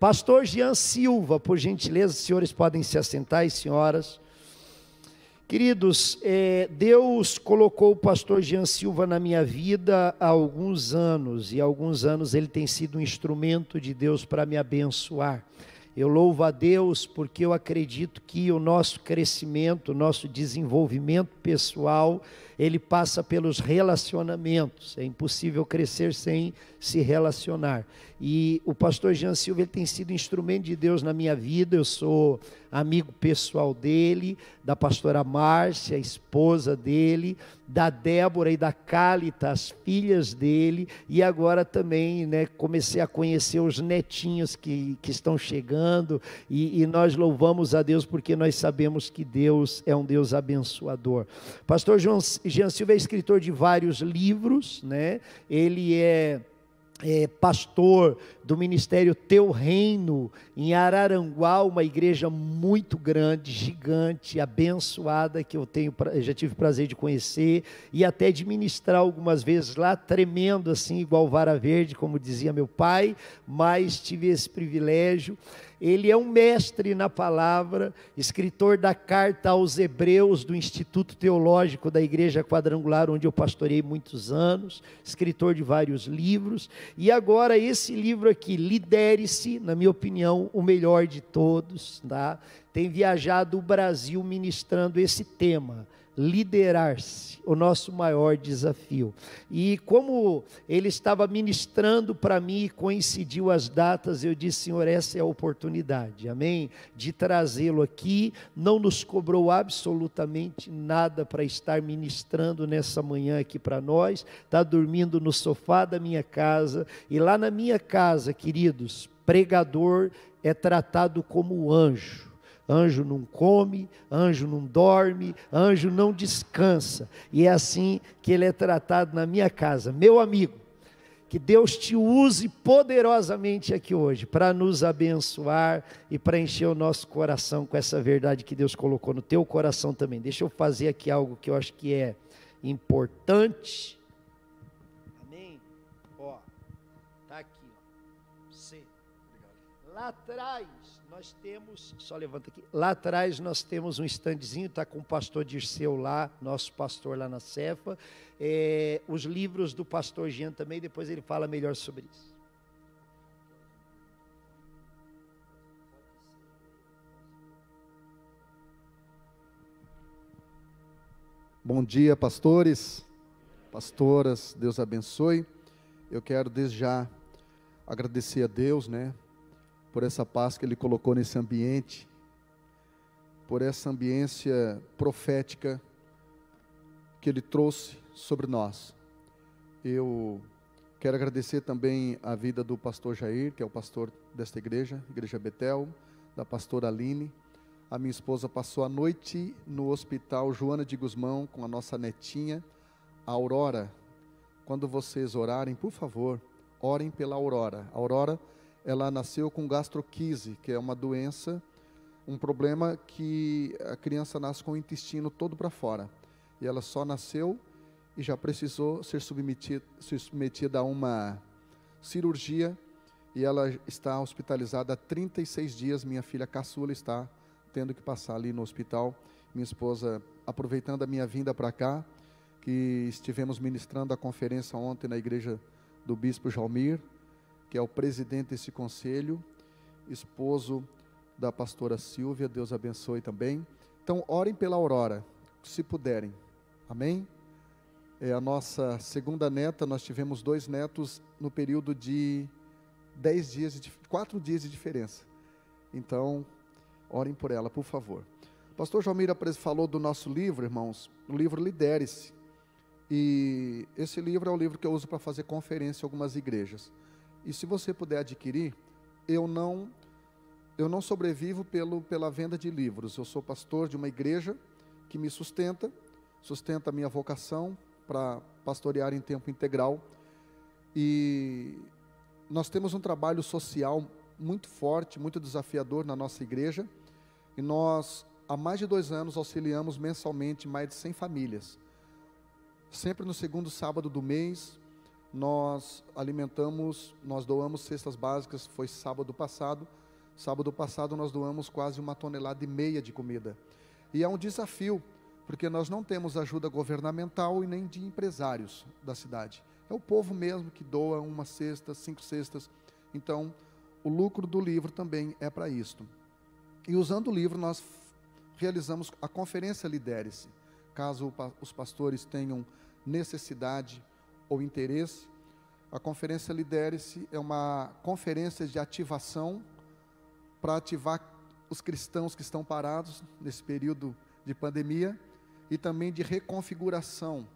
Pastor Jean Silva, por gentileza, os senhores podem se assentar e senhoras. Queridos, Deus colocou o pastor Jean Silva na minha vida há alguns anos, e há alguns anos ele tem sido um instrumento de Deus para me abençoar. Eu louvo a Deus porque eu acredito que o nosso crescimento, o nosso desenvolvimento pessoal, ele passa pelos relacionamentos. É impossível crescer sem se relacionar. E o pastor Jean Silva, ele tem sido instrumento de Deus na minha vida. Eu sou amigo pessoal dele, da pastora Márcia, a esposa dele, da Débora e da Cálita, as filhas dele, e agora também, comecei a conhecer os netinhos que estão chegando, e nós louvamos a Deus porque nós sabemos que Deus é um Deus abençoador. Pastor Jean Silva é escritor de vários livros, ele é pastor do Ministério Teu Reino, em Araranguá, uma igreja muito grande, gigante, abençoada, que eu já tive o prazer de conhecer, e até de ministrar algumas vezes lá, tremendo assim, igual vara verde, como dizia meu pai, mas tive esse privilégio. Ele é um mestre na palavra, escritor da carta aos Hebreus, do Instituto Teológico da Igreja Quadrangular, onde eu pastorei muitos anos, escritor de vários livros, e agora esse livro aqui, Lidere-se, na minha opinião, o melhor de todos, tá? Tem viajado o Brasil ministrando esse tema, liderar-se, o nosso maior desafio. E como ele estava ministrando para mim, coincidiu as datas, eu disse: Senhor, essa é a oportunidade, amém? De trazê-lo aqui. Não nos cobrou absolutamente nada para estar ministrando nessa manhã aqui para nós. Está dormindo no sofá da minha casa, e lá na minha casa, queridos, pregador é tratado como anjo. Anjo não come, anjo não dorme, anjo não descansa, e é assim que ele é tratado na minha casa. Meu amigo, que Deus te use poderosamente aqui hoje, para nos abençoar e para encher o nosso coração com essa verdade que Deus colocou no teu coração também. Deixa eu fazer aqui algo que eu acho que é importante. Amém? Ó, tá aqui, ó. Você. Lá atrás nós temos, só levanta aqui, lá atrás nós temos um standzinho, está com o pastor Dirceu lá, nosso pastor lá na Cefa, os livros do pastor Jean também, depois ele fala melhor sobre isso. Bom dia, pastores, pastoras, Deus abençoe. Eu quero desde já agradecer a Deus, por essa paz que Ele colocou nesse ambiente, por essa ambiência profética que Ele trouxe sobre nós. Eu quero agradecer também a vida do pastor Jair, que é o pastor desta igreja, Igreja Betel, da pastora Aline. A minha esposa passou a noite no hospital Joana de Guzmão com a nossa netinha, a Aurora. Quando vocês orarem, por favor, orem pela Aurora. A Aurora, ela nasceu com gastroquise, que é uma doença, um problema que a criança nasce com o intestino todo para fora. E ela só nasceu e já precisou ser submetida a uma cirurgia, e ela está hospitalizada há 36 dias. Minha filha caçula está tendo que passar ali no hospital. Minha esposa, aproveitando a minha vinda para cá, que estivemos ministrando a conferência ontem na igreja do bispo Jalmir, que é o presidente desse conselho, esposo da pastora Silvia, Deus abençoe também. Então, orem pela Aurora, se puderem, amém? É a nossa segunda neta, nós tivemos 2 netos no período de 4 dias de diferença. Então, orem por ela, por favor. O pastor Jalmir falou do nosso livro, irmãos, o livro Lidere-se, e esse livro é o livro que eu uso para fazer conferência em algumas igrejas. E se você puder adquirir, eu não sobrevivo pela venda de livros. Eu sou pastor de uma igreja que me sustenta a minha vocação para pastorear em tempo integral. E nós temos um trabalho social muito forte, muito desafiador na nossa igreja. E nós, há mais de 2 anos, auxiliamos mensalmente mais de 100 famílias. Sempre no segundo sábado do mês, nós doamos cestas básicas, foi sábado passado. Sábado passado nós doamos quase 1,5 tonelada de comida. E é um desafio, porque nós não temos ajuda governamental e nem de empresários da cidade. É o povo mesmo que doa 1 cesta, 5 cestas. Então, o lucro do livro também é para isto. E usando o livro, nós realizamos a conferência Lidere-se. Caso os pastores tenham necessidade ou interesse, a conferência Lidere-se é uma conferência de ativação para ativar os cristãos que estão parados nesse período de pandemia e também de reconfiguração,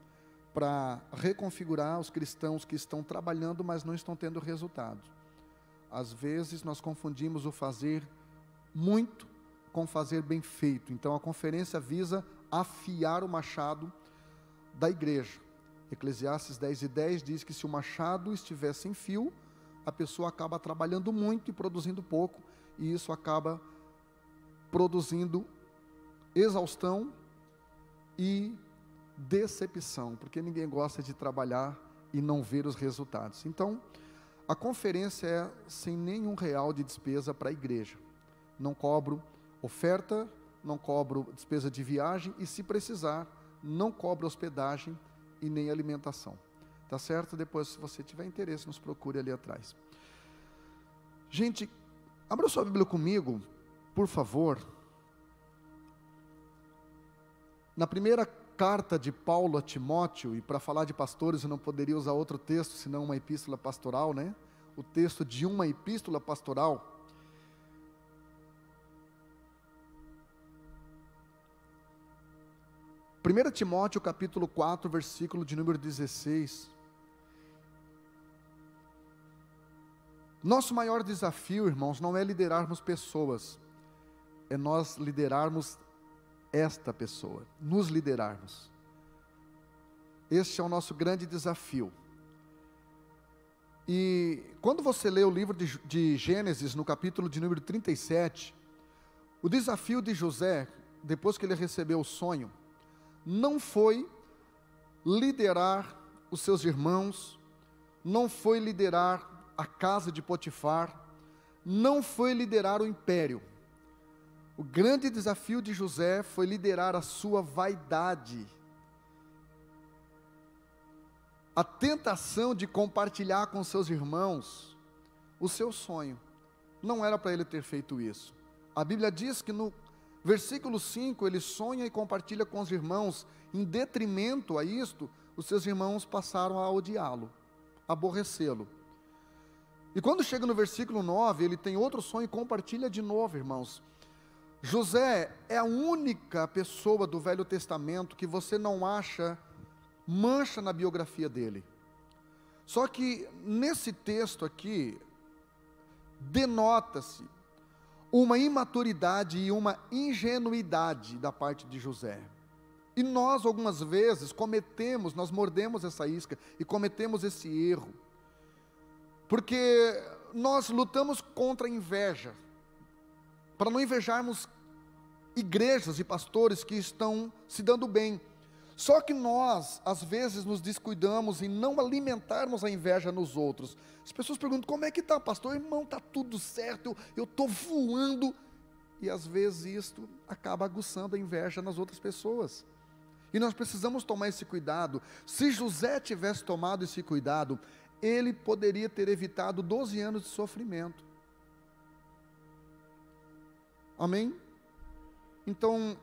para reconfigurar os cristãos que estão trabalhando, mas não estão tendo resultado. Às vezes nós confundimos o fazer muito com fazer bem feito. Então a conferência visa afiar o machado da igreja. Eclesiastes 10:10 diz que se o machado estiver sem fio, a pessoa acaba trabalhando muito e produzindo pouco, e isso acaba produzindo exaustão e decepção, porque ninguém gosta de trabalhar e não ver os resultados. Então, a conferência é sem nenhum real de despesa para a igreja. Não cobro oferta, não cobro despesa de viagem e, se precisar, não cobro hospedagem e nem alimentação. Tá certo? Depois, se você tiver interesse, nos procure ali atrás. Gente, abra sua Bíblia comigo, por favor. Na primeira carta de Paulo a Timóteo, e para falar de pastores eu não poderia usar outro texto, senão uma epístola pastoral, né? O texto de uma epístola pastoral. Primeira Timóteo capítulo 4, versículo de número 16. Nosso maior desafio, irmãos, não é liderarmos pessoas, é nós liderarmos esta pessoa, nos liderarmos. Este é o nosso grande desafio. E quando você lê o livro de Gênesis, no capítulo de número 37, o desafio de José, depois que ele recebeu o sonho, não foi liderar os seus irmãos, não foi liderar a casa de Potifar, não foi liderar o império. O grande desafio de José foi liderar a sua vaidade, a tentação de compartilhar com seus irmãos o seu sonho. Não era para ele ter feito isso. A Bíblia diz que no versículo 5, ele sonha e compartilha com os irmãos. Em detrimento a isto, os seus irmãos passaram a odiá-lo, aborrecê-lo. E quando chega no versículo 9, ele tem outro sonho e compartilha de novo, irmãos. José é a única pessoa do Velho Testamento que você não acha mancha na biografia dele. Só que nesse texto aqui, denota-se uma imaturidade e uma ingenuidade da parte de José. E nós algumas vezes nós mordemos essa isca e cometemos esse erro, porque nós lutamos contra a inveja, para não invejarmos igrejas e pastores que estão se dando bem. Só que nós, às vezes, nos descuidamos em não alimentarmos a inveja nos outros. As pessoas perguntam, como é que está, pastor? Irmão, está tudo certo, eu estou voando. E às vezes isto acaba aguçando a inveja nas outras pessoas. E nós precisamos tomar esse cuidado. Se José tivesse tomado esse cuidado, ele poderia ter evitado 12 anos de sofrimento. Amém? Então,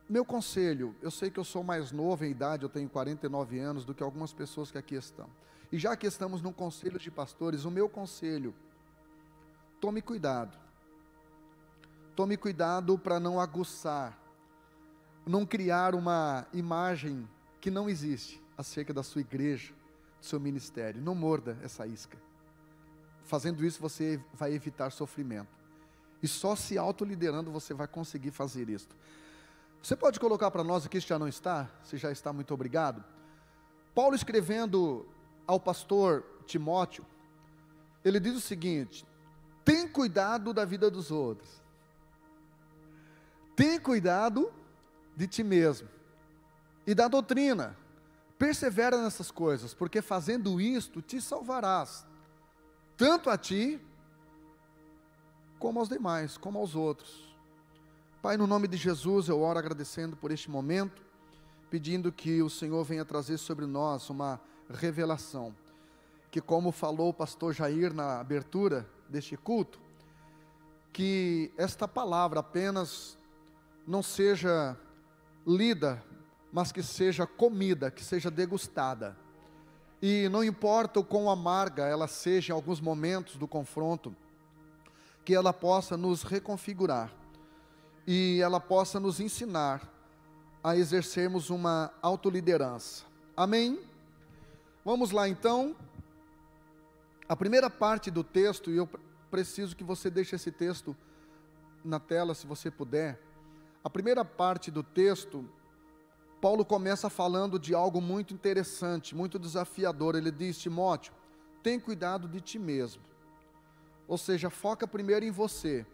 meu conselho, eu sei que eu sou mais novo em idade, eu tenho 49 anos, do que algumas pessoas que aqui estão. E já que estamos num conselho de pastores, o meu conselho, tome cuidado. Tome cuidado para não aguçar, não criar uma imagem que não existe acerca da sua igreja, do seu ministério. Não morda essa isca. Fazendo isso, você vai evitar sofrimento. E só se autoliderando você vai conseguir fazer isso. Você pode colocar para nós aqui, se já não está? Se já está, muito obrigado. Paulo escrevendo ao pastor Timóteo, ele diz o seguinte: tem cuidado da vida dos outros. Tem cuidado de ti mesmo e da doutrina. persevera nessas coisas, porque fazendo isto te salvarás, tanto a ti, como aos demais, como aos outros. Pai, no nome de Jesus, eu oro agradecendo por este momento, pedindo que o Senhor venha trazer sobre nós uma revelação, que como falou o pastor Jair na abertura deste culto, que esta palavra apenas não seja lida, mas que seja comida, que seja degustada, e não importa o quão amarga ela seja em alguns momentos do confronto, que ela possa nos reconfigurar, e ela possa nos ensinar a exercermos uma autoliderança. Amém? Vamos lá então, a primeira parte do texto, e eu preciso que você deixe esse texto na tela, se você puder. A primeira parte do texto, Paulo começa falando de algo muito interessante, muito desafiador. Ele diz: Timóteo, tem cuidado de ti mesmo. Ou seja, foca primeiro em você.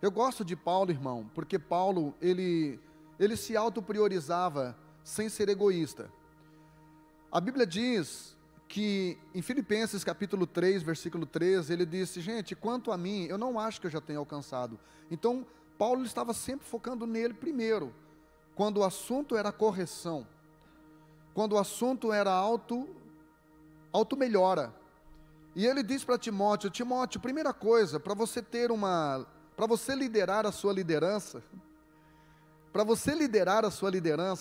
Eu gosto de Paulo, irmão, porque Paulo, ele se autopriorizava sem ser egoísta. A Bíblia diz que em Filipenses capítulo 3, versículo 13, ele disse: gente, quanto a mim, eu não acho que eu já tenha alcançado. Então, Paulo estava sempre focando nele primeiro, quando o assunto era correção, quando o assunto era auto-melhora. E ele diz para Timóteo: Timóteo, primeira coisa, para você liderar a sua liderança,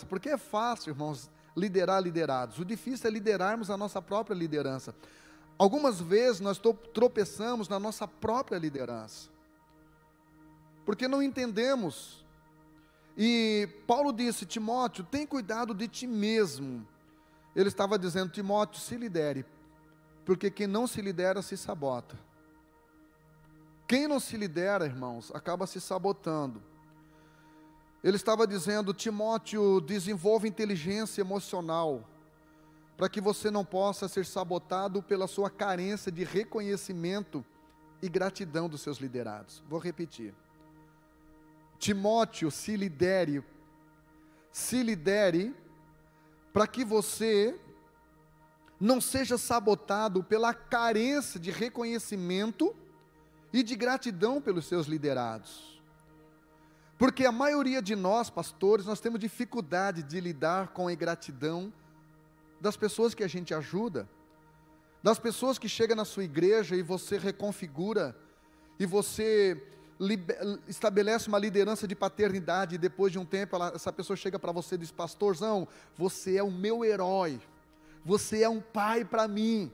porque é fácil, irmãos, liderar liderados, o difícil é liderarmos a nossa própria liderança. Algumas vezes nós tropeçamos na nossa própria liderança, porque não entendemos. E Paulo disse: Timóteo, tem cuidado de ti mesmo. Ele estava dizendo: Timóteo, se lidere, porque quem não se lidera se sabota. Quem não se lidera, irmãos, acaba se sabotando. Ele estava dizendo: Timóteo, desenvolve inteligência emocional, para que você não possa ser sabotado pela sua carência de reconhecimento e gratidão dos seus liderados. Vou repetir. Timóteo, se lidere para que você não seja sabotado pela carência de reconhecimento e de gratidão pelos seus liderados. Porque a maioria de nós, pastores, nós temos dificuldade de lidar com a ingratidão das pessoas que a gente ajuda, das pessoas que chegam na sua igreja e você reconfigura, e você estabelece uma liderança de paternidade, e depois de um tempo essa pessoa chega para você e diz: pastorzão, você é o meu herói, você é um pai para mim.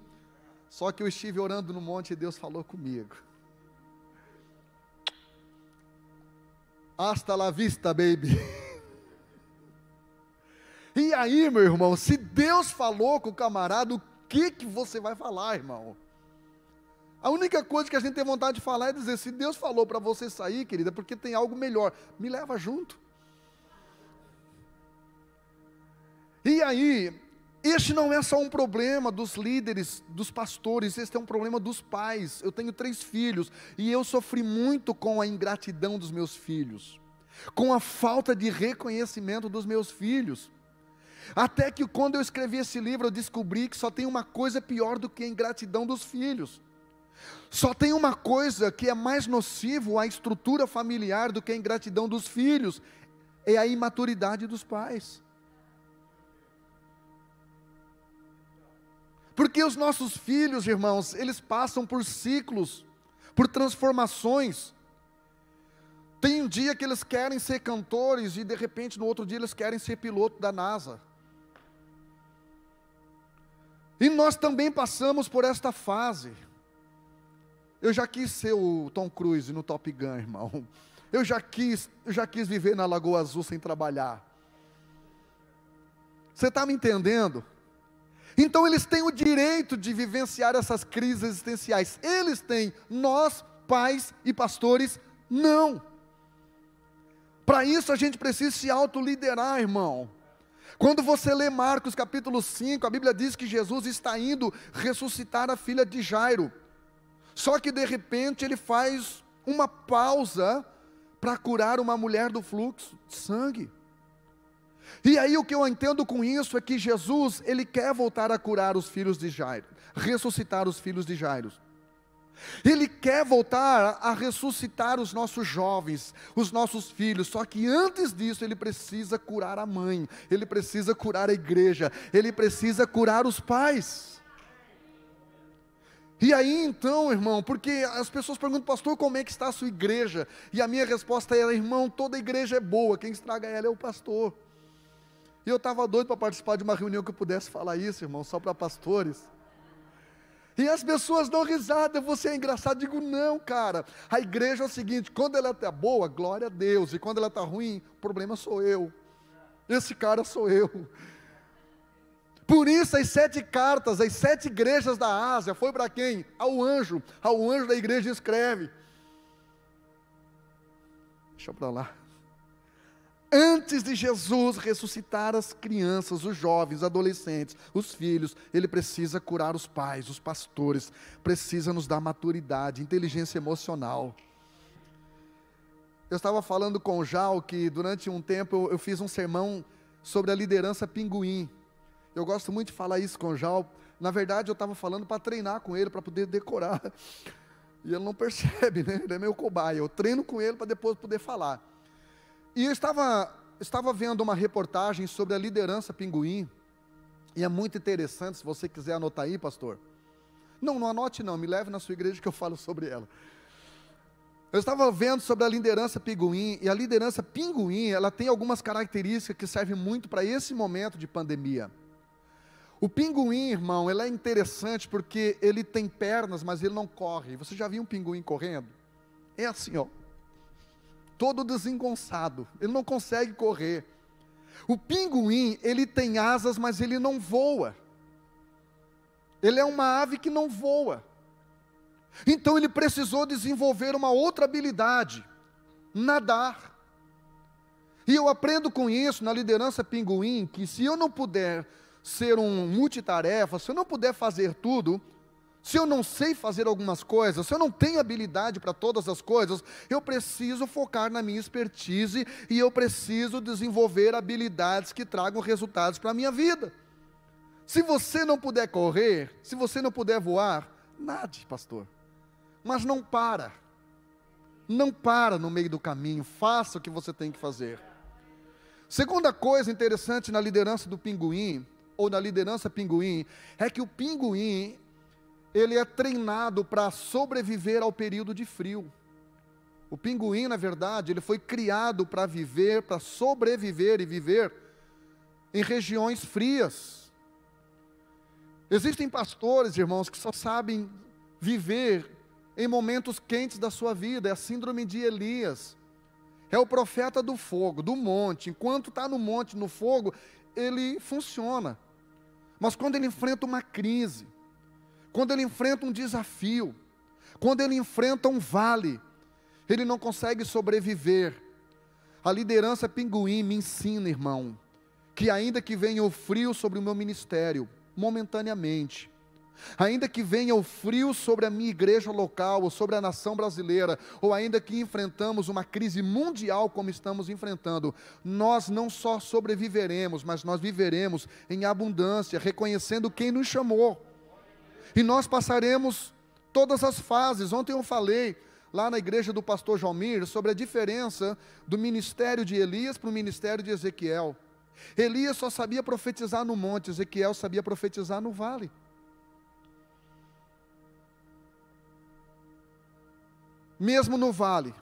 Só que eu estive orando no monte e Deus falou comigo. Hasta la vista, baby. E aí, meu irmão, se Deus falou com o camarada, o que você vai falar, irmão? A única coisa que a gente tem vontade de falar é dizer: se Deus falou para você sair, querida, porque tem algo melhor, me leva junto. E aí, este não é só um problema dos líderes, dos pastores, este é um problema dos pais. Eu tenho 3 filhos, e eu sofri muito com a ingratidão dos meus filhos, com a falta de reconhecimento dos meus filhos. Até que quando eu escrevi esse livro, eu descobri que só tem uma coisa pior do que a ingratidão dos filhos. Só tem uma coisa que é mais nocivo à estrutura familiar do que a ingratidão dos filhos: é a imaturidade dos pais. Porque os nossos filhos, irmãos, eles passam por ciclos, por transformações. Tem um dia que eles querem ser cantores e de repente no outro dia eles querem ser piloto da NASA. E nós também passamos por esta fase. Eu já quis ser o Tom Cruise no Top Gun, irmão. Eu já quis viver na Lagoa Azul sem trabalhar. Você está me entendendo? Então eles têm o direito de vivenciar essas crises existenciais. Eles têm, nós, pais e pastores, não. Para isso a gente precisa se autoliderar, irmão. Quando você lê Marcos capítulo 5, a Bíblia diz que Jesus está indo ressuscitar a filha de Jairo. Só que de repente ele faz uma pausa para curar uma mulher do fluxo de sangue. E aí o que eu entendo com isso é que Jesus, ele quer voltar a curar os filhos de Jairo, ressuscitar os filhos de Jairo. Ele quer voltar a ressuscitar os nossos jovens, os nossos filhos, só que antes disso ele precisa curar a mãe, ele precisa curar a igreja, ele precisa curar os pais. E aí então, irmão, porque as pessoas perguntam, pastor, como é que está a sua igreja? E a minha resposta é, irmão, toda igreja é boa, quem estraga ela é o pastor. E eu estava doido para participar de uma reunião que eu pudesse falar isso, irmão, só para pastores. E as pessoas dão risada, você é engraçado. Digo, não, cara, a igreja é o seguinte, quando ela está boa, glória a Deus, e quando ela está ruim, o problema sou eu, esse cara sou eu. Por isso as 7 cartas, as 7 igrejas da Ásia, foi para quem? Ao anjo da igreja escreve. Deixa eu para lá. Antes de Jesus ressuscitar as crianças, os jovens, os adolescentes, os filhos, ele precisa curar os pais, os pastores, precisa nos dar maturidade, inteligência emocional. Eu estava falando com o Jal que durante um tempo eu fiz um sermão sobre a liderança pinguim. Eu gosto muito de falar isso com o Jal. Na verdade eu estava falando para treinar com ele, para poder decorar. E ele não percebe, né? Ele é meu cobaia. Eu treino com ele para depois poder falar. E eu estava vendo uma reportagem sobre a liderança pinguim, e é muito interessante, se você quiser anotar aí, pastor. Não anote não, me leve na sua igreja que eu falo sobre ela. Eu estava vendo sobre a liderança pinguim, e a liderança pinguim, ela tem algumas características que servem muito para esse momento de pandemia. O pinguim, irmão, ele é interessante porque ele tem pernas, mas ele não corre. Você já viu um pinguim correndo? É assim, ó. Todo desengonçado, ele não consegue correr. O pinguim, ele tem asas, mas ele não voa. Ele é uma ave que não voa. Então ele precisou desenvolver uma outra habilidade, nadar. E eu aprendo com isso na liderança pinguim, que se eu não puder ser um multitarefa, se eu não puder fazer tudo, se eu não sei fazer algumas coisas, se eu não tenho habilidade para todas as coisas, eu preciso focar na minha expertise e eu preciso desenvolver habilidades que tragam resultados para a minha vida. Se você não puder correr, se você não puder voar, nade, pastor. Mas não para no meio do caminho, faça o que você tem que fazer. Segunda coisa interessante na liderança do pinguim, ou na liderança pinguim, é que o pinguim, ele é treinado para sobreviver ao período de frio. O pinguim, na verdade, ele foi criado para viver, para sobreviver e viver em regiões frias. Existem pastores, irmãos, que só sabem viver em momentos quentes da sua vida. É a síndrome de Elias. É o profeta do fogo, do monte. Enquanto está no monte, no fogo, ele funciona. Mas quando ele enfrenta uma crise, quando ele enfrenta um desafio, quando ele enfrenta um vale, ele não consegue sobreviver. A liderança pinguim me ensina, irmão, que ainda que venha o frio sobre o meu ministério, momentaneamente, ainda que venha o frio sobre a minha igreja local, ou sobre a nação brasileira, ou ainda que enfrentamos uma crise mundial como estamos enfrentando, nós não só sobreviveremos, mas nós viveremos em abundância, reconhecendo quem nos chamou. E nós passaremos todas as fases. Ontem eu falei lá na igreja do pastor Jomir sobre a diferença do ministério de Elias para o ministério de Ezequiel. Elias só sabia profetizar no monte, Ezequiel sabia profetizar no vale. Mesmo no vale,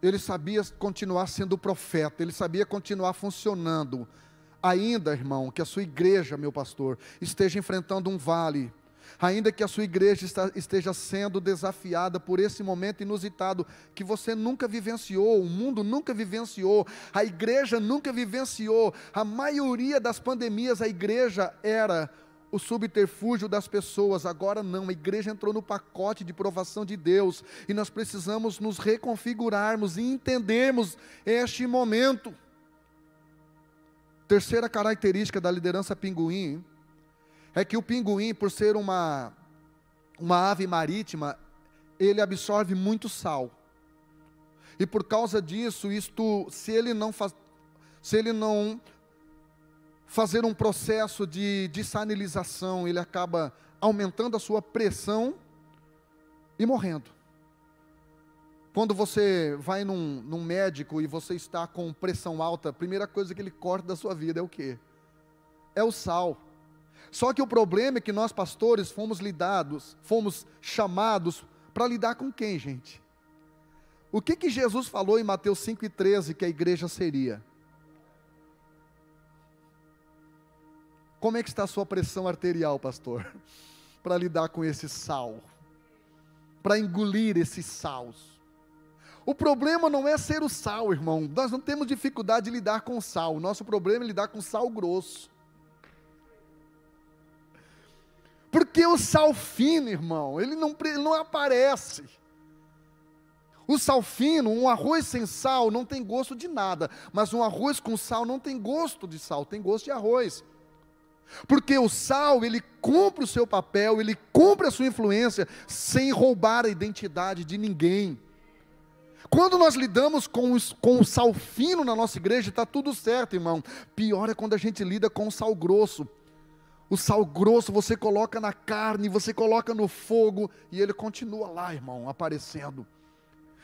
ele sabia continuar sendo profeta, ele sabia continuar funcionando. Ainda, irmão, que a sua igreja, meu pastor, esteja enfrentando um vale, ainda que a sua igreja esteja sendo desafiada por esse momento inusitado, que você nunca vivenciou, o mundo nunca vivenciou, a igreja nunca vivenciou, a maioria das pandemias, a igreja era o subterfúgio das pessoas. Agora não, a igreja entrou no pacote de provação de Deus, e nós precisamos nos reconfigurarmos e entendermos este momento. Terceira característica da liderança pinguim, é que o pinguim, por ser uma ave marítima, ele absorve muito sal, e por causa disso, se ele não se ele não fazer um processo de dessanilização, ele acaba aumentando a sua pressão e morrendo. Quando você vai num médico e você está com pressão alta, a primeira coisa que ele corta da sua vida é o quê? É o sal. Só que o problema é que nós pastores fomos chamados para lidar com quem, gente? O que Jesus falou em Mateus 5,13 que a igreja seria? Como é que está a sua pressão arterial, pastor? Para lidar com esse sal, para engolir esses sals. O problema não é ser o sal, irmão. Nós não temos dificuldade de lidar com o sal. O nosso problema é lidar com sal grosso. Porque o sal fino, irmão, ele não aparece. O sal fino, um arroz sem sal não tem gosto de nada. Mas um arroz com sal não tem gosto de sal, tem gosto de arroz. Porque o sal, ele cumpre o seu papel, ele cumpre a sua influência, sem roubar a identidade de ninguém. Quando nós lidamos com o sal fino na nossa igreja, está tudo certo, irmão. Pior é quando a gente lida com o sal grosso. O sal grosso você coloca na carne, você coloca no fogo, e ele continua lá, irmão, aparecendo.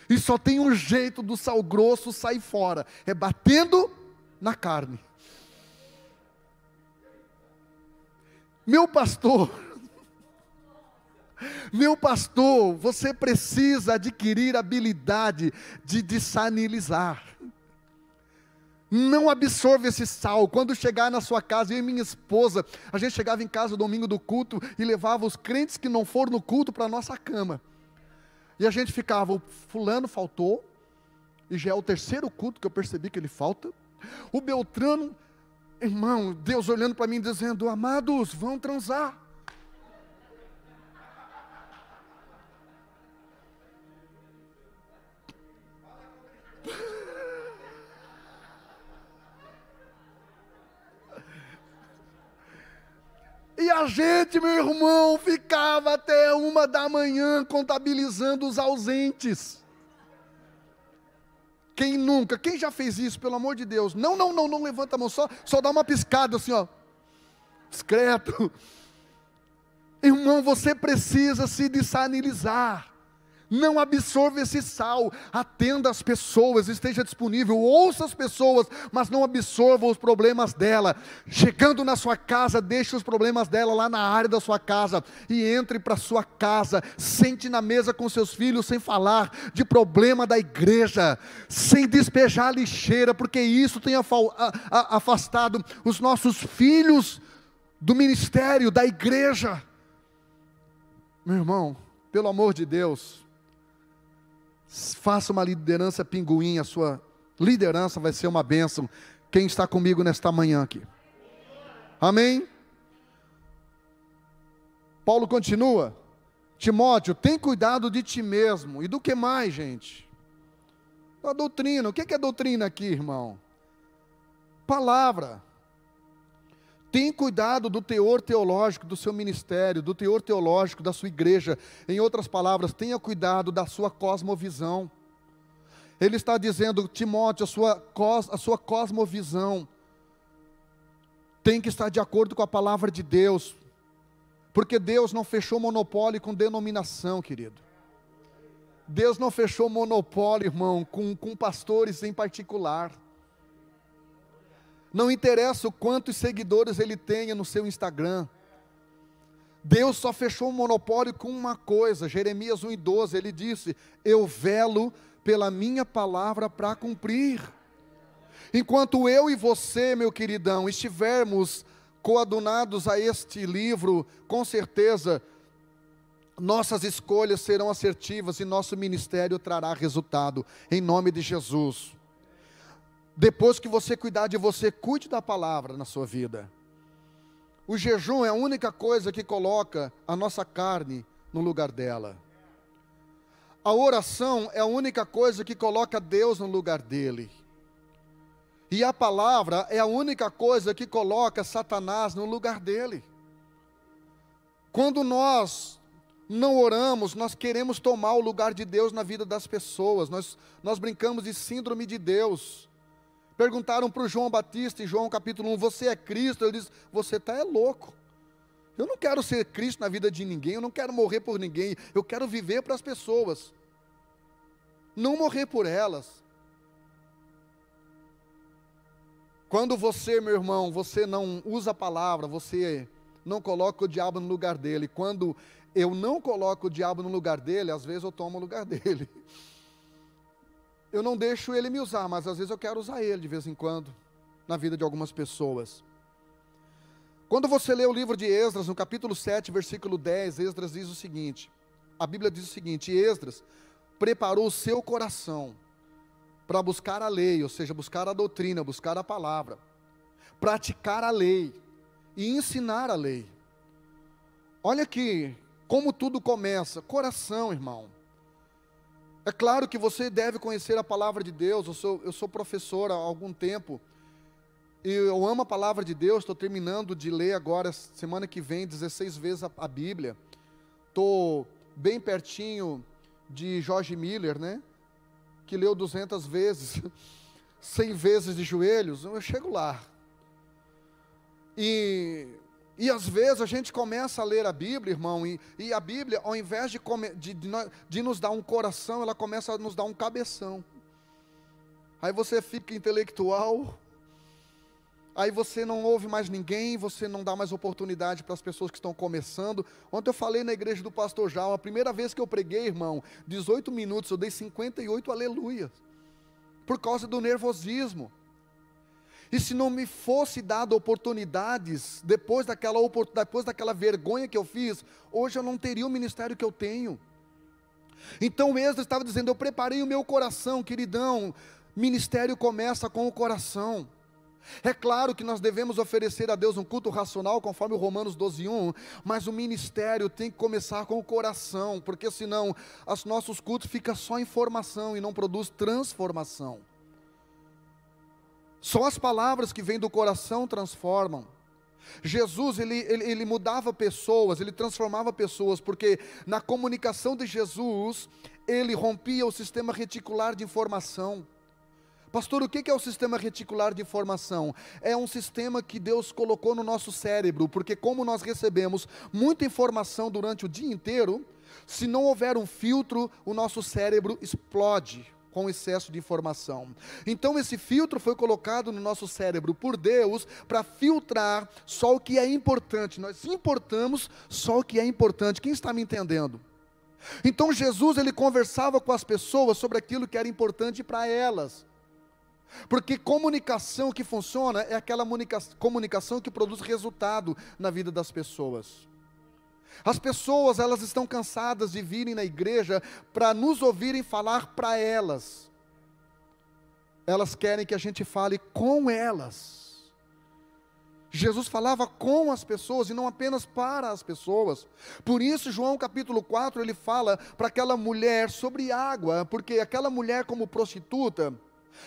E só tem um jeito do sal grosso sair fora, é batendo na carne. Meu pastor, você precisa adquirir a habilidade de dessanilizar. Não absorve esse sal. Quando chegar na sua casa, eu e minha esposa, a gente chegava em casa no domingo do culto e levava os crentes que não foram no culto para a nossa cama. E a gente ficava, o fulano faltou, e já é o terceiro culto que eu percebi que ele falta. O Beltrano, irmão, Deus olhando para mim dizendo, amados, vão transar. E a gente, meu irmão, ficava até 1h contabilizando os ausentes. Quem nunca? Quem já fez isso, pelo amor de Deus? Não levanta a mão, só dá uma piscada assim, ó. Discreto. Irmão, você precisa se dessanilizar. Não absorva esse sal, atenda as pessoas, esteja disponível, ouça as pessoas, mas não absorva os problemas dela. Chegando na sua casa, deixe os problemas dela lá na área da sua casa, e entre para a sua casa, sente na mesa com seus filhos, sem falar de problema da igreja, sem despejar lixeira, porque isso tem afastado os nossos filhos do ministério, da igreja. Meu irmão, pelo amor de Deus, faça uma liderança pinguim, a sua liderança vai ser uma bênção. Quem está comigo nesta manhã aqui? Amém? Paulo continua, Timóteo, tem cuidado de ti mesmo. E do que mais, gente? A doutrina. O que é doutrina aqui, irmão? Palavra. Tem cuidado do teor teológico do seu ministério, do teor teológico da sua igreja. Em outras palavras, tenha cuidado da sua cosmovisão. Ele está dizendo, Timóteo, a sua cosmovisão tem que estar de acordo com a palavra de Deus. Porque Deus não fechou monopólio com denominação, querido. Deus não fechou monopólio, irmão, com pastores em particular. Não interessa o quantos seguidores ele tenha no seu Instagram. Deus só fechou um monopólio com uma coisa. Jeremias 1:12, ele disse, eu velo pela minha palavra para cumprir. Enquanto eu e você, meu queridão, estivermos coadunados a este livro, com certeza, nossas escolhas serão assertivas e nosso ministério trará resultado, em nome de Jesus. Depois que você cuidar de você, cuide da palavra na sua vida. O jejum é a única coisa que coloca a nossa carne no lugar dela. A oração é a única coisa que coloca Deus no lugar dele. E a palavra é a única coisa que coloca Satanás no lugar dele. Quando nós não oramos, nós queremos tomar o lugar de Deus na vida das pessoas. Nós brincamos de síndrome de Deus. Perguntaram para o João Batista, em João capítulo 1, você é Cristo? Ele disse, você está louco. Eu não quero ser Cristo na vida de ninguém, eu não quero morrer por ninguém, eu quero viver para as pessoas, não morrer por elas. Quando você, meu irmão, você não usa a palavra, você não coloca o diabo no lugar dele. Quando eu não coloco o diabo no lugar dele, às vezes eu tomo o lugar dele. Eu não deixo ele me usar, mas às vezes eu quero usar ele de vez em quando, na vida de algumas pessoas. Quando você lê o livro de Esdras, no capítulo 7, versículo 10, Esdras diz o seguinte, a Bíblia diz o seguinte, Esdras preparou o seu coração para buscar a lei, ou seja, buscar a doutrina, buscar a palavra, praticar a lei e ensinar a lei. Olha aqui, como tudo começa, coração, irmão. É claro que você deve conhecer a palavra de Deus, eu sou professor há algum tempo, e eu amo a palavra de Deus, estou terminando de ler agora, semana que vem, 16 vezes a Bíblia, estou bem pertinho de George Miller, né? Que leu 200 vezes, 100 vezes de joelhos, eu chego lá. E às vezes a gente começa a ler a Bíblia, irmão, e a Bíblia, ao invés de nos dar um coração, ela começa a nos dar um cabeção. Aí você fica intelectual, aí você não ouve mais ninguém, você não dá mais oportunidade para as pessoas que estão começando. Ontem eu falei na igreja do pastor João, a primeira vez que eu preguei, irmão, 18 minutos, eu dei 58 aleluias, por causa do nervosismo. E se não me fosse dado oportunidades, depois daquela vergonha que eu fiz, hoje eu não teria o ministério que eu tenho. Então o Esdras estava dizendo, eu preparei o meu coração, queridão, ministério começa com o coração. É claro que nós devemos oferecer a Deus um culto racional, conforme o Romanos 12:1, mas o ministério tem que começar com o coração, porque senão os nossos cultos ficam só informação e não produz transformação. Só as palavras que vêm do coração transformam. Jesus, ele mudava pessoas, ele transformava pessoas, porque na comunicação de Jesus, ele rompia o sistema reticular de informação. Pastor, o que é o sistema reticular de informação? É um sistema que Deus colocou no nosso cérebro, porque como nós recebemos muita informação durante o dia inteiro, se não houver um filtro, o nosso cérebro explode com excesso de informação. Então esse filtro foi colocado no nosso cérebro por Deus, para filtrar só o que é importante. Nós importamos só o que é importante. Quem está me entendendo? Então Jesus, ele conversava com as pessoas sobre aquilo que era importante para elas. Porque comunicação que funciona é aquela comunicação que produz resultado na vida das pessoas. As pessoas, elas estão cansadas de virem na igreja para nos ouvirem falar para elas. Elas querem que a gente fale com elas. Jesus falava com as pessoas e não apenas para as pessoas. Por isso, João capítulo 4, ele fala para aquela mulher sobre água, porque aquela mulher como prostituta,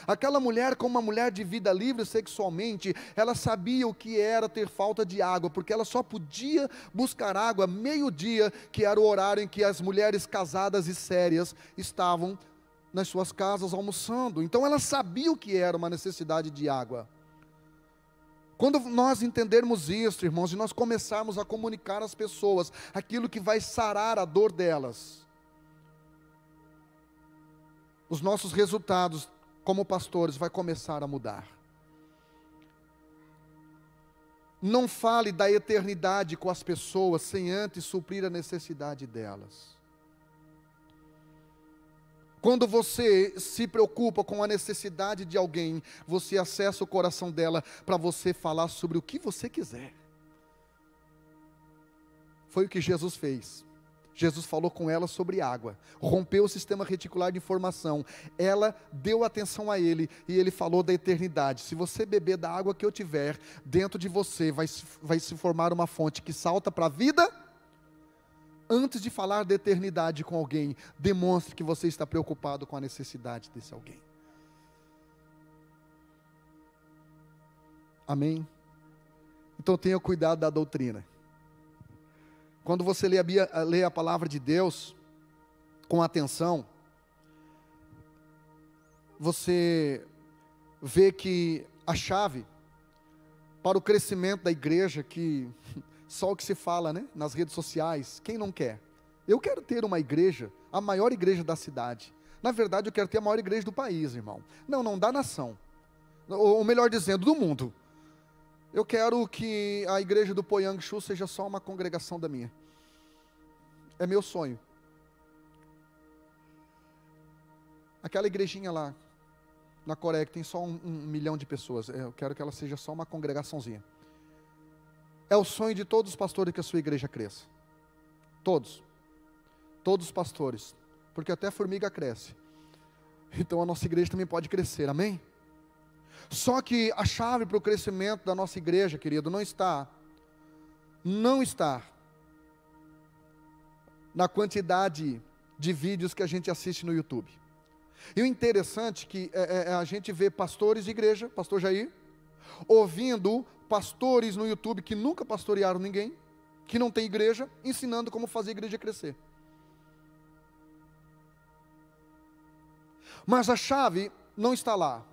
aquela mulher como uma mulher de vida livre sexualmente, ela sabia o que era ter falta de água, porque ela só podia buscar água meio-dia, que era o horário em que as mulheres casadas e sérias estavam nas suas casas almoçando. Então ela sabia o que era uma necessidade de água. Quando nós entendermos isso, irmãos, e nós começarmos a comunicar às pessoas aquilo que vai sarar a dor delas, os nossos resultados como pastores vai começar a mudar. Não fale da eternidade com as pessoas sem antes suprir a necessidade delas. Quando você se preocupa com a necessidade de alguém, você acessa o coração dela para você falar sobre o que você quiser. Foi o que Jesus fez. Jesus falou com ela sobre água, rompeu o sistema reticular de informação, ela deu atenção a ele, e ele falou da eternidade. Se você beber da água que eu tiver, dentro de você vai se formar uma fonte que salta para a vida. Antes de falar da eternidade com alguém, demonstre que você está preocupado com a necessidade desse alguém. Amém? Então tenha cuidado da doutrina. Quando você lê a palavra de Deus com atenção, você vê que a chave para o crescimento da igreja, que só o que se fala, né, nas redes sociais, quem não quer? Eu quero ter uma igreja, a maior igreja da cidade. Na verdade, eu quero ter a maior igreja do país, irmão. Não da nação. Ou melhor dizendo, do mundo. Eu quero que a igreja do Poyangshu seja só uma congregação da minha. É meu sonho. Aquela igrejinha lá, na Coreia, que tem só um milhão de pessoas, eu quero que ela seja só uma congregaçãozinha. É o sonho de todos os pastores que a sua igreja cresça. Todos os pastores, porque até a formiga cresce, então a nossa igreja também pode crescer, amém? Só que a chave para o crescimento da nossa igreja, querido, não está na quantidade de vídeos que a gente assiste no YouTube. E o interessante é que a gente vê pastores de igreja, pastor Jair, ouvindo pastores no YouTube que nunca pastorearam ninguém, que não tem igreja, ensinando como fazer a igreja crescer. Mas a chave não está lá.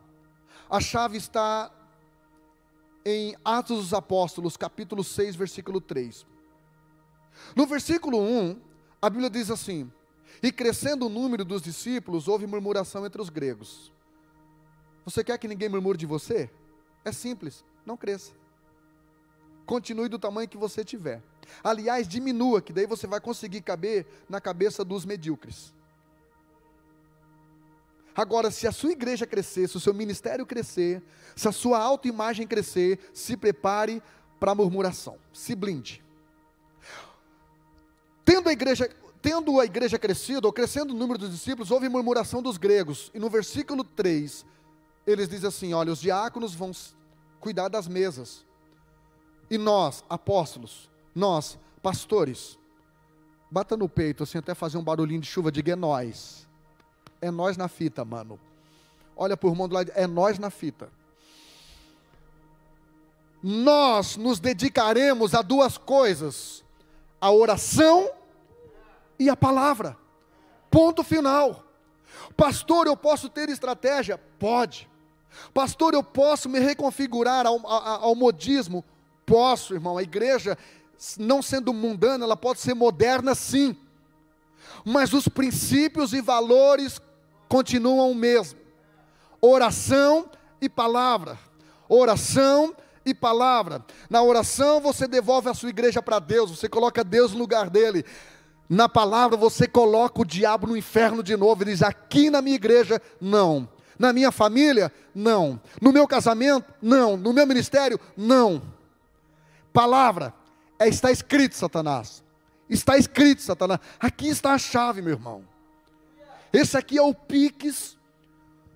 A chave está em Atos dos Apóstolos, capítulo 6, versículo 3. No versículo 1, a Bíblia diz assim: e crescendo o número dos discípulos, houve murmuração entre os gregos. Você quer que ninguém murmure de você? É simples, não cresça. Continue do tamanho que você tiver. Aliás, diminua, que daí você vai conseguir caber na cabeça dos medíocres. Agora, se a sua igreja crescer, se o seu ministério crescer, se a sua autoimagem crescer, se prepare para a murmuração, se blinde. Tendo a igreja crescido, ou crescendo o número dos discípulos, houve murmuração dos gregos. E no versículo 3, eles dizem assim: olha, os diáconos vão cuidar das mesas. E nós, apóstolos, nós, pastores, bata no peito, assim, até fazer um barulhinho de chuva, diga: é nós. É nós na fita, mano. Olha para o irmão do lado, é nós na fita. Nós nos dedicaremos a duas coisas: a oração e a palavra. Ponto final. Pastor, eu posso ter estratégia? Pode. Pastor, eu posso me reconfigurar ao modismo? Posso, irmão. A igreja, não sendo mundana, ela pode ser moderna, sim. Mas os princípios e valores continuam o mesmo. Oração e palavra. Oração e palavra. Na oração você devolve a sua igreja para Deus, você coloca Deus no lugar dele. Na palavra você coloca o diabo no inferno de novo e diz: aqui na minha igreja, não. Na minha família, não. No meu casamento, não. No meu ministério, não. Palavra, está escrito, Satanás. Está escrito, Satanás. Aqui está a chave, meu irmão. Esse aqui é o Pix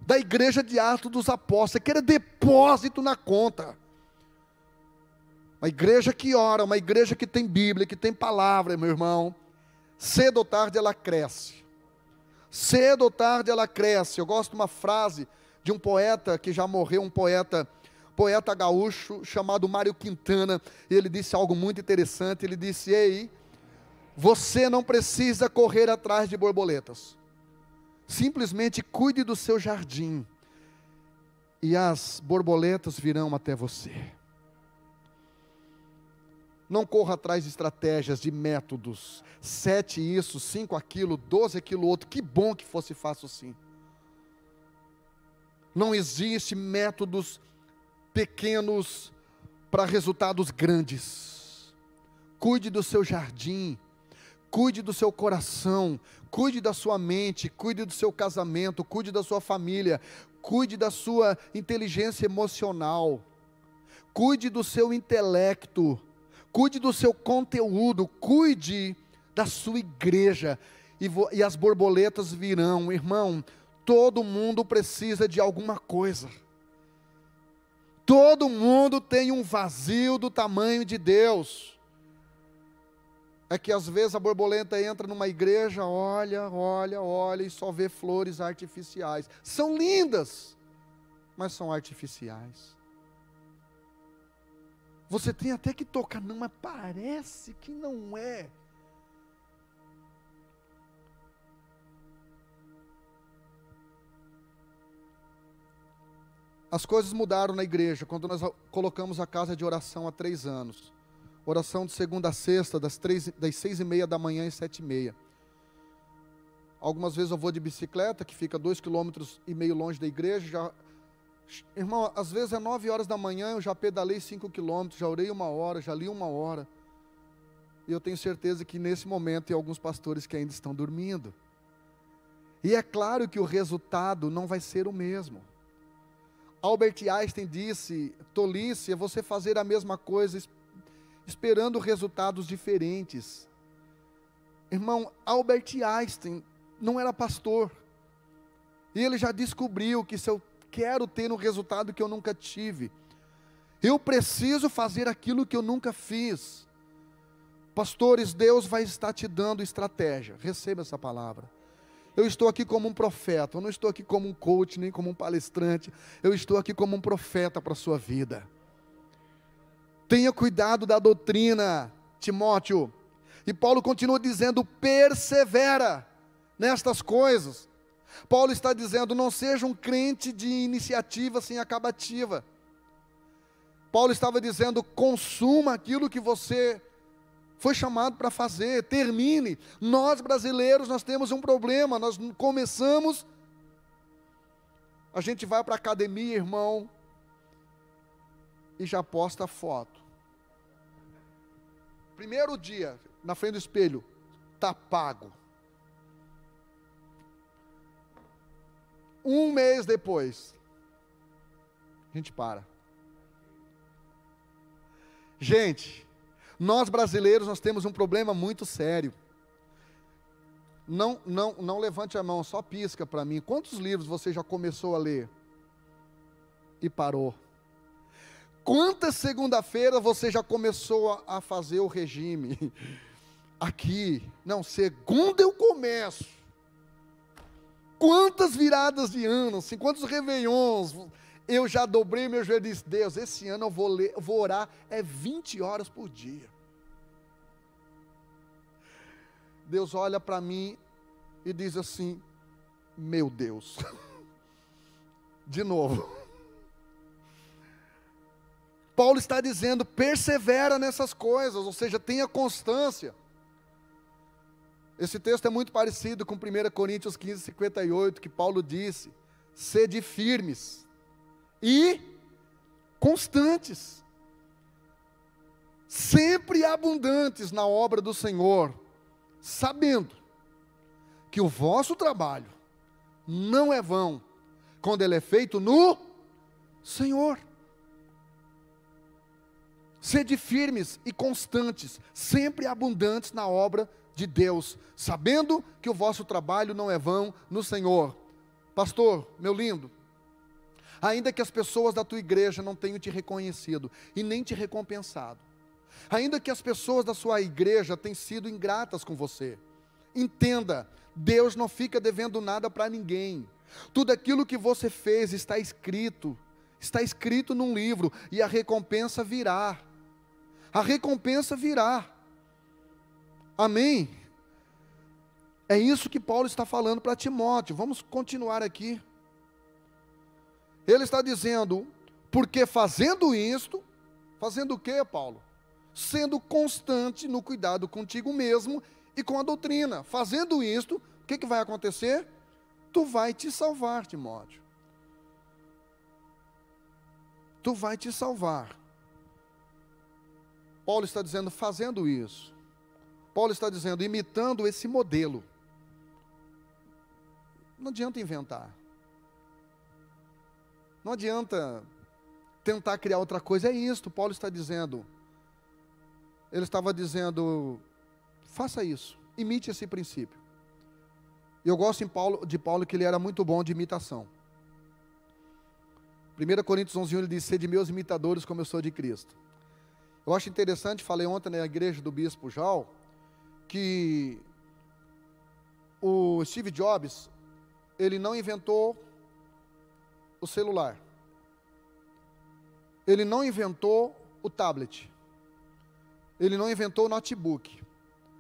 da igreja de Atos dos Apóstolos. Você quer depósito na conta. Uma igreja que ora, uma igreja que tem Bíblia, que tem palavra, meu irmão. Cedo ou tarde ela cresce. Cedo ou tarde ela cresce. Eu gosto de uma frase de um poeta que já morreu, um poeta gaúcho chamado Mário Quintana. Ele disse algo muito interessante. Ele disse: ei, você não precisa correr atrás de borboletas. Simplesmente cuide do seu jardim, e as borboletas virão até você. Não corra atrás de estratégias, de métodos. 7 isso, 5 aquilo, 12 aquilo outro. Que bom que fosse fácil assim. Não existe métodos pequenos para resultados grandes. Cuide do seu jardim. Cuide do seu coração, cuide da sua mente, cuide do seu casamento, cuide da sua família, cuide da sua inteligência emocional, cuide do seu intelecto, cuide do seu conteúdo, cuide da sua igreja, e as borboletas virão, irmão. Todo mundo precisa de alguma coisa, todo mundo tem um vazio do tamanho de Deus. É que às vezes a borboleta entra numa igreja, olha e só vê flores artificiais. São lindas, mas são artificiais. Você tem até que tocar, não, mas parece que não é. As coisas mudaram na igreja quando nós colocamos a casa de oração há 3 anos. Oração de segunda a sexta, das 6h30 da manhã às 7h30. Algumas vezes eu vou de bicicleta, que fica 2,5 km longe da igreja. Irmão, às vezes é 9 horas da manhã, eu já pedalei 5 km, já orei 1 hora, já li 1 hora. E eu tenho certeza que nesse momento tem alguns pastores que ainda estão dormindo. E é claro que o resultado não vai ser o mesmo. Albert Einstein disse: tolice é você fazer a mesma coisa esperando resultados diferentes. Irmão, Albert Einstein não era pastor. E ele já descobriu que se eu quero ter um resultado que eu nunca tive, eu preciso fazer aquilo que eu nunca fiz. Pastores, Deus vai estar te dando estratégia. Receba essa palavra. Eu estou aqui como um profeta, eu não estou aqui como um coach, nem como um palestrante. Eu estou aqui como um profeta para a sua vida. Tenha cuidado da doutrina, Timóteo. E Paulo continua dizendo: persevera nestas coisas. Paulo está dizendo: não seja um crente de iniciativa sem acabativa. Paulo estava dizendo: consuma aquilo que você foi chamado para fazer, termine. Nós brasileiros, nós temos um problema, nós começamos, a gente vai para a academia, irmão, e já posta foto. Primeiro dia, na frente do espelho, está pago. 1 mês depois, a gente para. Gente, nós brasileiros, nós temos um problema muito sério. Não levante a mão, só pisca para mim. Quantos livros você já começou a ler e parou? Quantas segunda-feira você já começou a fazer o regime? Aqui, não, segunda eu começo. Quantas viradas de ano, assim, quantos réveillons, eu já dobrei meu joelho e disse: Deus, esse ano eu vou orar 20 horas por dia. Deus olha para mim e diz assim: meu Deus, de novo. Paulo está dizendo: persevera nessas coisas, ou seja, tenha constância. Esse texto é muito parecido com 1 Coríntios 15:58, que Paulo disse: sede firmes e constantes, sempre abundantes na obra do Senhor, sabendo que o vosso trabalho não é vão, quando ele é feito no Senhor. Sede firmes e constantes, sempre abundantes na obra de Deus, sabendo que o vosso trabalho não é vão no Senhor. Pastor, meu lindo, ainda que as pessoas da tua igreja não tenham te reconhecido e nem te recompensado, ainda que as pessoas da sua igreja tenham sido ingratas com você, entenda, Deus não fica devendo nada para ninguém. Tudo aquilo que você fez está escrito num livro, e a recompensa virá. A recompensa virá. Amém? É isso que Paulo está falando para Timóteo. Vamos continuar aqui. Ele está dizendo: porque fazendo isto, fazendo o que, Paulo? Sendo constante no cuidado contigo mesmo e com a doutrina. Fazendo isto, o que vai acontecer? Tu vai te salvar, Timóteo. Tu vai te salvar. Paulo está dizendo: fazendo isso. Paulo está dizendo: imitando esse modelo. Não adianta inventar. Não adianta tentar criar outra coisa. É isso, Paulo está dizendo. Ele estava dizendo: faça isso, imite esse princípio. E eu gosto de Paulo que ele era muito bom de imitação. 1 Coríntios 11:1 ele diz: sede meus imitadores como eu sou de Cristo. Eu acho interessante, falei ontem na igreja do Bispo Jal, que o Steve Jobs, ele não inventou o celular. Ele não inventou o tablet. Ele não inventou o notebook.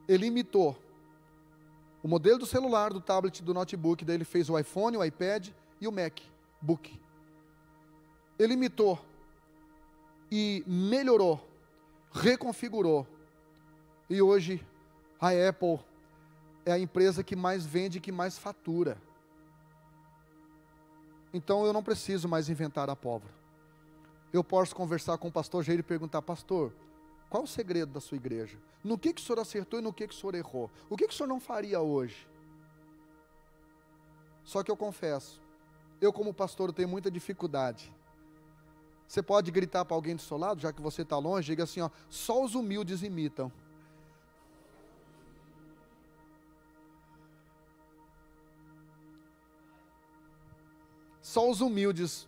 Ele imitou o modelo do celular, do tablet, do notebook. Daí ele fez o iPhone, o iPad e o MacBook. Ele imitou e melhorou, reconfigurou. E hoje a Apple é a empresa que mais vende, que mais fatura. Então eu não preciso mais inventar a pólvora. Eu posso conversar com o pastor Jair e perguntar: pastor, qual o segredo da sua igreja? No que o senhor acertou e no que o senhor errou? O que o senhor não faria hoje? Só que eu confesso, eu como pastor tenho muita dificuldade. Você pode gritar para alguém do seu lado, já que você está longe, diga assim, ó: só os humildes imitam. Só os humildes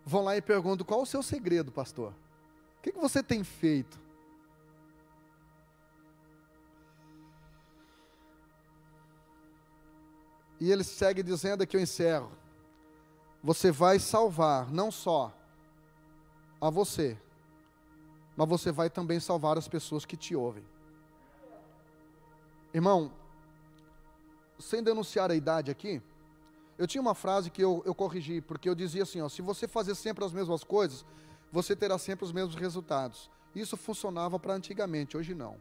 vão lá e perguntam: qual o seu segredo, pastor? O que você tem feito? E ele segue dizendo, aqui eu encerro: você vai salvar não só a você, mas você vai também salvar as pessoas que te ouvem. Irmão, sem denunciar a idade aqui, eu tinha uma frase que eu corrigi, porque eu dizia assim, ó: se você fazer sempre as mesmas coisas, você terá sempre os mesmos resultados. Isso funcionava para antigamente, hoje não.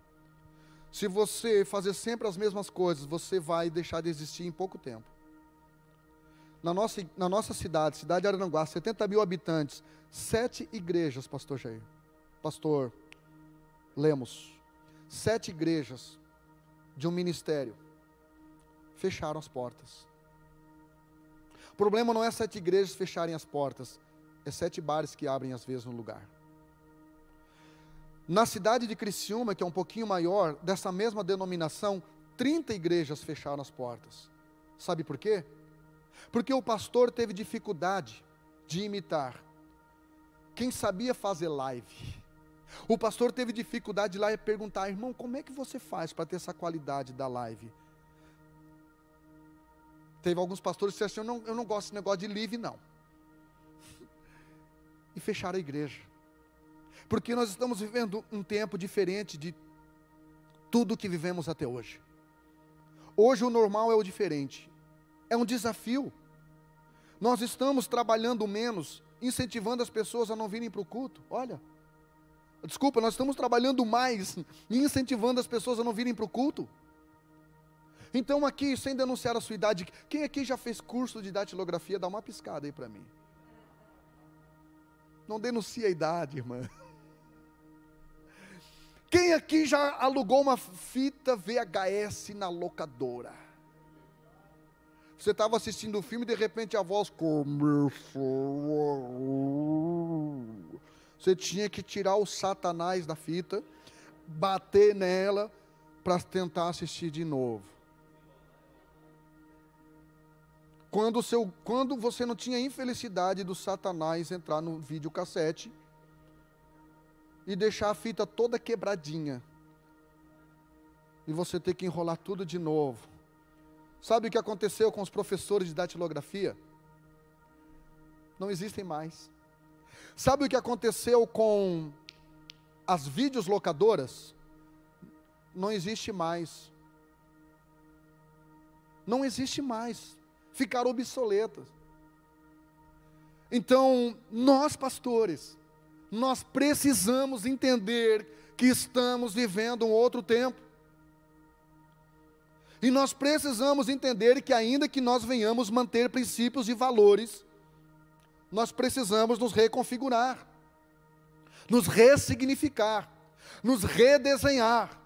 Se você fazer sempre as mesmas coisas, você vai deixar de existir em pouco tempo. Na nossa cidade de Araranguá, 70 mil habitantes, 7 igrejas, pastor Jair, pastor Lemos, 7 igrejas de um ministério fecharam as portas. O problema não é 7 igrejas fecharem as portas, é 7 bares que abrem às vezes no lugar. Na cidade de Criciúma, que é um pouquinho maior, dessa mesma denominação, 30 igrejas fecharam as portas. Sabe por quê? Porque o pastor teve dificuldade de imitar quem sabia fazer live. O pastor teve dificuldade de ir lá e perguntar: irmão, como é que você faz para ter essa qualidade da live? Teve alguns pastores que disseram assim: eu não gosto desse negócio de live não. E fecharam a igreja. Porque nós estamos vivendo um tempo diferente de tudo que vivemos até hoje. Hoje o normal é o diferente. É um desafio. Nós estamos trabalhando menos, incentivando as pessoas a não virem para o culto. Olha, desculpa, nós estamos trabalhando mais e incentivando as pessoas a não virem para o culto. Então aqui, sem denunciar a sua idade, quem aqui já fez curso de datilografia, dá uma piscada aí para mim. Não denuncia a idade, irmã. Quem aqui já alugou uma fita VHS na locadora? Você estava assistindo o filme e de repente a voz começou. Você tinha que tirar o Satanás da fita, bater nela para tentar assistir de novo. Quando você não tinha a infelicidade do Satanás entrar no videocassete e deixar a fita toda quebradinha, e você ter que enrolar tudo de novo. Sabe o que aconteceu com os professores de datilografia? Não existem mais. Sabe o que aconteceu com as videolocadoras? Não existe mais. Não existe mais. Ficaram obsoletas. Então, nós pastores, nós precisamos entender que estamos vivendo um outro tempo. E nós precisamos entender que ainda que nós venhamos manter princípios e valores, nós precisamos nos reconfigurar, nos ressignificar, nos redesenhar.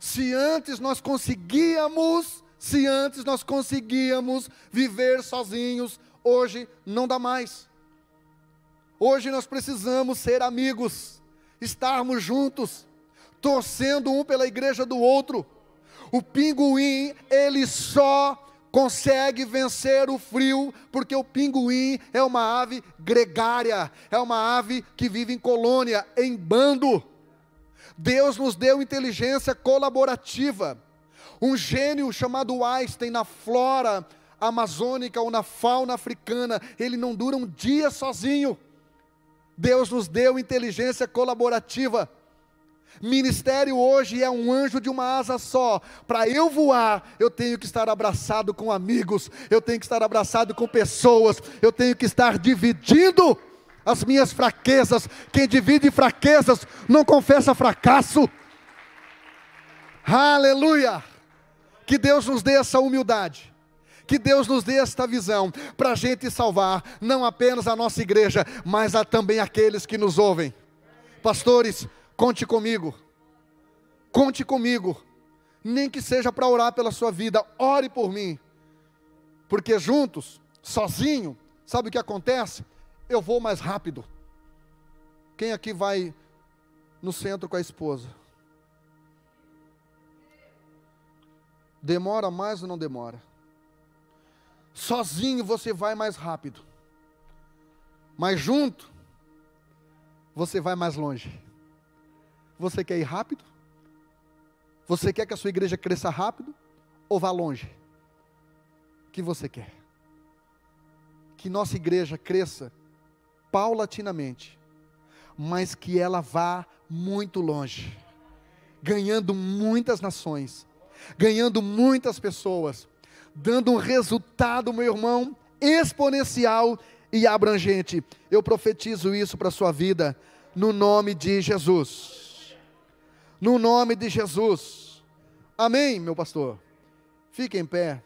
Se antes nós conseguíamos viver sozinhos, hoje não dá mais. Hoje nós precisamos ser amigos, estarmos juntos, torcendo um pela igreja do outro. O pinguim, ele só consegue vencer o frio, porque o pinguim é uma ave gregária, é uma ave que vive em colônia, em bando. Deus nos deu inteligência colaborativa. Um gênio chamado Einstein, na flora amazônica ou na fauna africana, ele não dura um dia sozinho. Deus nos deu inteligência colaborativa. Ministério hoje é um anjo de uma asa só. Para eu voar, eu tenho que estar abraçado com amigos, eu tenho que estar abraçado com pessoas, eu tenho que estar dividindo as minhas fraquezas. Quem divide fraquezas não confessa fracasso. Aleluia! Que Deus nos dê essa humildade, que Deus nos dê esta visão, para a gente salvar, não apenas a nossa igreja, mas também aqueles que nos ouvem. Pastores, conte comigo, nem que seja para orar pela sua vida, ore por mim, porque juntos, sozinho, sabe o que acontece? Eu vou mais rápido. Quem aqui vai no centro com a esposa? Demora mais ou não demora? Sozinho você vai mais rápido, mas junto você vai mais longe. Você quer ir rápido? Você quer que a sua igreja cresça rápido ou vá longe? O que você quer? Que nossa igreja cresça paulatinamente, mas que ela vá muito longe, ganhando muitas nações, ganhando muitas pessoas, dando um resultado, meu irmão, exponencial e abrangente. Eu profetizo isso para a sua vida, no nome de Jesus. No nome de Jesus. Amém, meu pastor? Fique em pé.